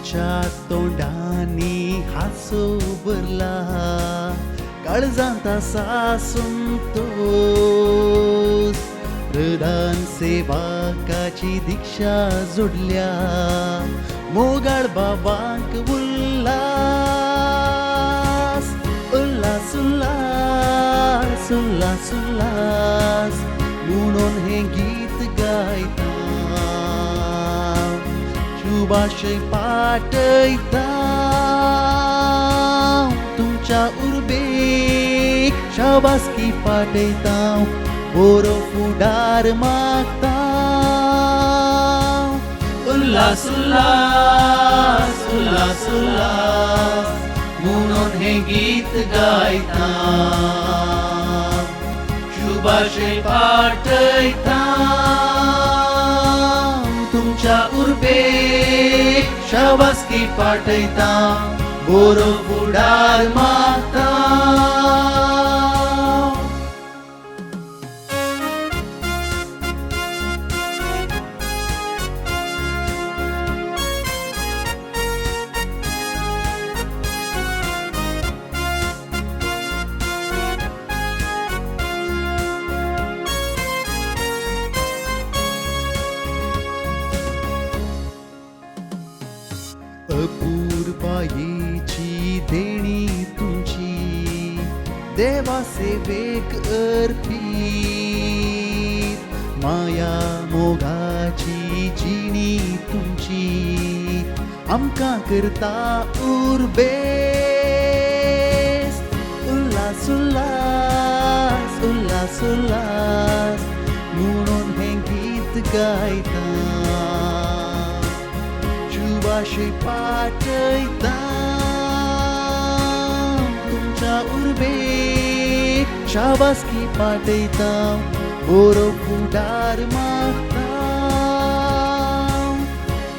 तुमच्या तोंडानी हासो भरला काळजांत सासून तोच प्रधान सेवकाची दीक्षा जोडल्या मोगाळ बाबांक उल्हास उल्हास उल्हास उल्हास उल्हास म्हणून हे गीत गायता शुभाशय पाठयता तुमच्या उर्बेक शाबासकी पाठयता बरो फुडार मागता उल्हास उल्हास उल्हास उल्हास म्हणून हे गीत गायता शुभाशय पाठयता तुमच्या उर्बेक शाबासकी पाठयता बरो फुडार मागता अपूर्वायेची देणी तुमची देवा सेवेक अर्पीत माया मोगाची जिणी तुमची आमकां करता उर्बेस उल्हास उल्हास उल्हास उल्हास म्हणून हे गीत गायता शुभाशय पाठयता तुमच्या उर्बेक शाबासकी पाठयता बरो फुडार मागता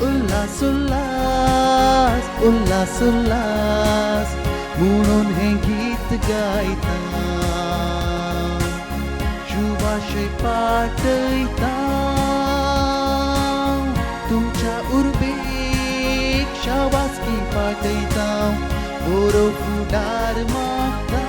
उल्हास उल्हास उल्हास उल्हास म्हणून हे गीत गायता शुभाशय पाठयता तुमच्या उर्बेक शाबासकी पाठयता बरो फुडार मागता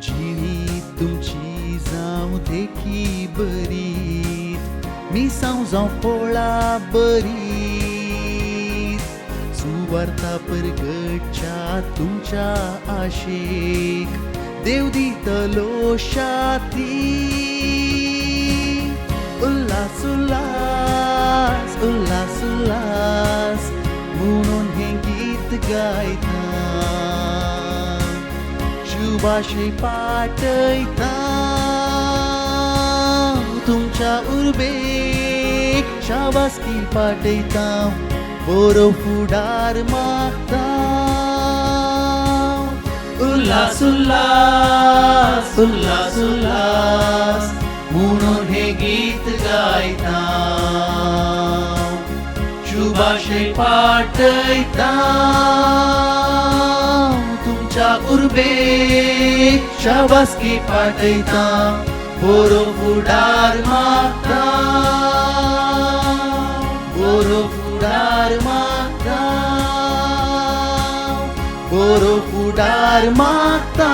जिणी तुमची जावं देखी बरी मिसांव जावं पोळा बरी सुवार्ता परगटच्या तुमच्या आशेक देव दितलो शाती उल्हास उल्हास उल्हास उल्हास म्हणून हे गीत गायता शुभाशय पाठयता तुमच्या उर्बेक शाबासकी पाठयता बरो फुडार मागता उल्हास उल्हास उल्हास उल्हास म्हणून हे गीत गायता शुभाशय पाठयता तुमच्या उर्बेक शाबासकी पाठयता बरो फुडार मागता बरो फुडार मागता बरो फुडार मागता